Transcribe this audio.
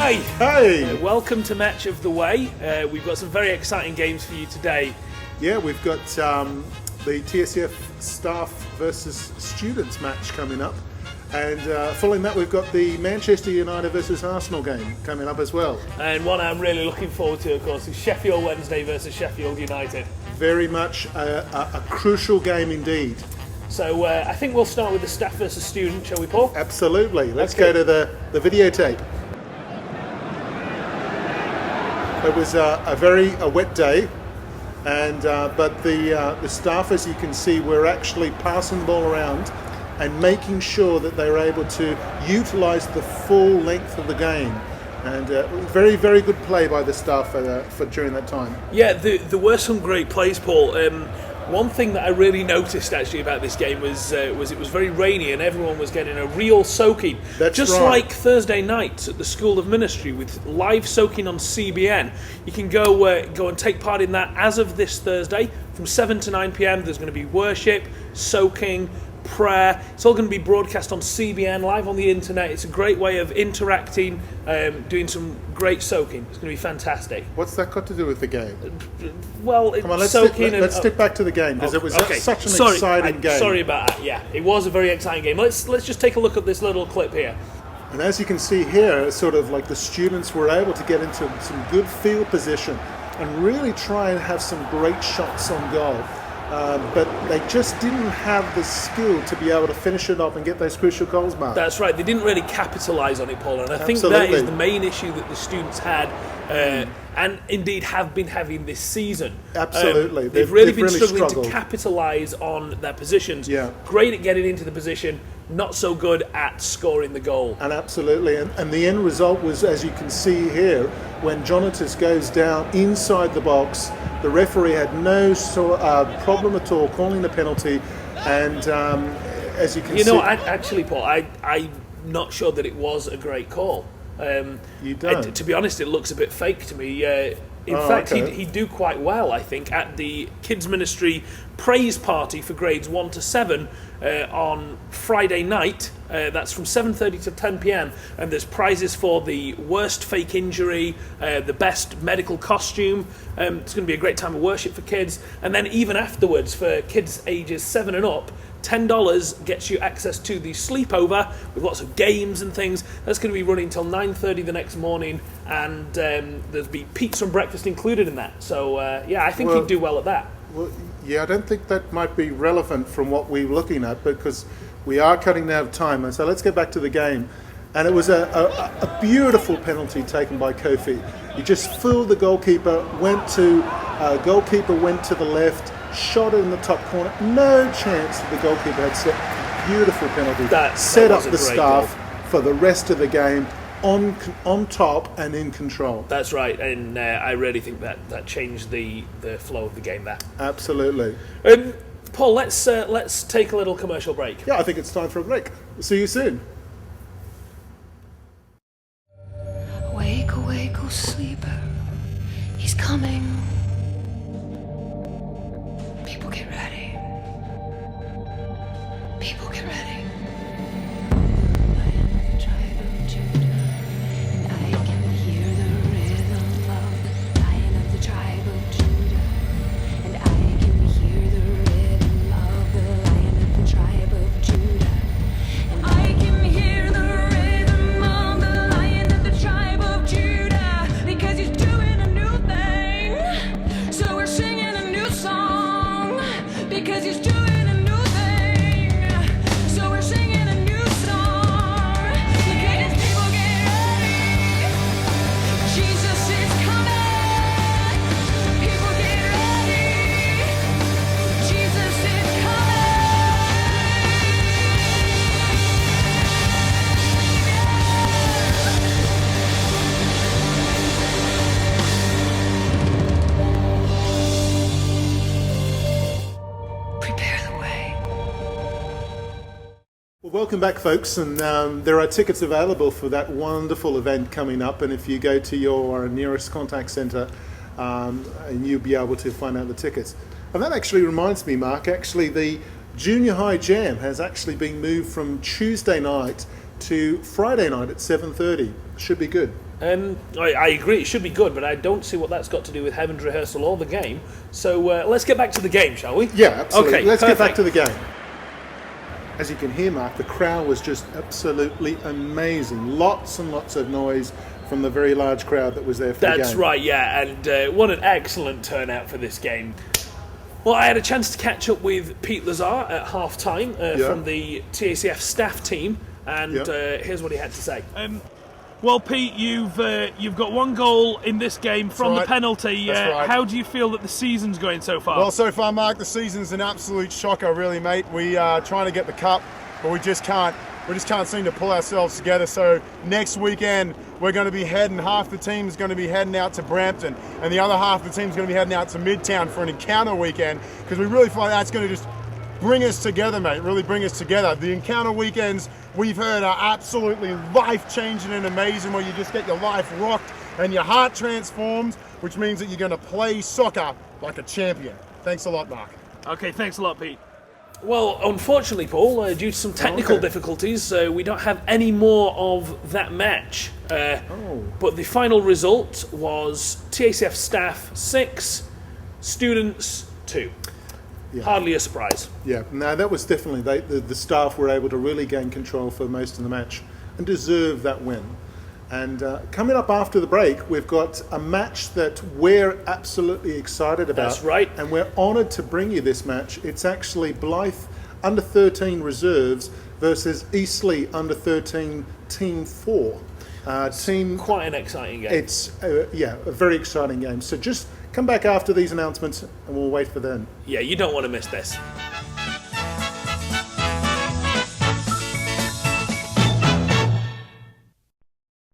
Hi! Hey! Welcome to Match of the Way. We've got some very exciting games for you today. Yeah, we've got the TACF Staff versus Students match coming up. And following that, we've got the Manchester United versus Arsenal game coming up as well. And one I'm really looking forward to, of course, is Sheffield Wednesday versus Sheffield United. Very much a crucial game indeed. So I think we'll start with the staff versus student, shall we, Paul? Absolutely. Let's go to the videotape. It was a wet day, and but the staff, as you can see, were actually passing the ball around and making sure that they were able to utilise the full length of the game. And very, very good play by the staff for during that time. Yeah, there were some great plays, Paul. One thing that I really noticed actually about this game was it was very rainy and everyone was getting a real soaking. That's just right. Like Thursday nights at the School of Ministry with live soaking on CBN. You can go and take part in that as of this Thursday from 7 to 9 p.m. There's going to be worship, soaking, prayer. It's all going to be broadcast on CBN, live on the internet. It's a great way of interacting, doing some great soaking. It's going to be fantastic. What's that got to do with the game? Well, Come on, let's stick back to the game because it was such an exciting game. Sorry about that. Yeah, it was a very exciting game. Let's just take a look at this little clip here. And as you can see here, it's sort of like the students were able to get into some good field position and really try and have some great shots on goal. But they just didn't have the skill to be able to finish it off and get those crucial goals marked. That's right. They didn't really capitalise on it, Paul. And I think Absolutely. that is the main issue that the students had, and indeed have been having this season. Absolutely. They've really been really struggling struggled to capitalise on their positions. Yeah. Great at getting into the position, not so good at scoring the goal. And absolutely. And the end result was, as you can see here, when Jonatas goes down inside the box, the referee had no problem at all calling the penalty. And as you can see... Actually, Paul, I'm not sure that it was a great call. You don't? To be honest, it looks a bit fake to me. In fact, okay. he'd do quite well, I think, at the Kids Ministry praise party for grades 1 to 7 on Friday night. That's from 7:30 to 10 p.m. And there's prizes for the worst fake injury, the best medical costume. It's going to be a great time of worship for kids. And then even afterwards, for kids ages 7 and up, $10 gets you access to the sleepover with lots of games and things. That's going to be running till 9:30 the next morning, and there'll be pizza and breakfast included in that. So I think he'd do well at that. Well, yeah, I don't think that might be relevant from what we're looking at because we are cutting out of time. And so let's get back to the game. And it was a beautiful penalty taken by Kofi. He just fooled the goalkeeper, went to the left, shot it in the top corner. No chance that the goalkeeper had set. Beautiful penalty. That set up the staff for the rest of the game on top and in control. That's right, and I really think that changed the flow of the game there. Absolutely. Paul, let's take a little commercial break. Yeah, I think it's time for a break. We'll see you soon. Awake, awake, oh sleeper, he's coming. People get ready. People get ready. I am the tribe of Judah, and I can hear the rhythm of the lion of the tribe of Judah, and I can hear the rhythm of the lion of the tribe of Judah, and I can hear the rhythm of the lion of the tribe of Judah, because he's doing a new thing. So we're singing a new song, because he's doing a new thing. So we're singing a new song, because people get ready. Jesus is coming. People get ready. Jesus is coming. Prepare the way. Well, welcome back, folks, and there are tickets available for that wonderful event coming up. And if you go to your nearest contact centre, and you'll be able to find out the tickets. And that actually reminds me, Mark. Actually, the Junior High Jam has actually been moved from Tuesday night to Friday night at 7:30. Should be good. I agree, it should be good, but I don't see what that's got to do with Heaven's Rehearsal or the game. So let's get back to the game, shall we? Yeah, absolutely. Okay, Let's get back perfect. to the game. As you can hear, Mark, the crowd was just absolutely amazing. Lots and lots of noise from the very large crowd that was there for the game. That's right, yeah, and what an excellent turnout for this game. Well, I had a chance to catch up with Pete Lazar at half-time from the TACF Staff team, and here's what he had to say. Well, Pete, you've got one goal in this game from the penalty. Right. How do you feel that the season's going so far? Well, so far, Mark, the season's an absolute shocker, really, mate. We are trying to get the cup, but we just can't seem to pull ourselves together. So next weekend, we're going to be heading, half the team's going to be heading out to Brampton, and the other half of the team's going to be heading out to Midtown for an encounter weekend, because we really feel like that's going to just bring us together, mate, really bring us together. The encounter weekends, we've heard, are absolutely life-changing and amazing, where you just get your life rocked and your heart transformed, which means that you're going to play soccer like a champion. Thanks a lot, Mark. Okay, thanks a lot, Pete. Well, unfortunately, Paul, due to some technical difficulties, we don't have any more of that match. But the final result was TACF Staff 6, Students 2. Yeah. Hardly a surprise. Yeah, no, that was definitely, the staff were able to really gain control for most of the match and deserve that win. And coming up after the break, we've got a match that we're absolutely excited about. That's right. And we're honoured to bring you this match. It's actually Blythe under 13 reserves versus Eastleigh under 13 Team 4. Quite an exciting game. It's, a very exciting game. So just come back after these announcements and we'll wait for them. Yeah, you don't want to miss this.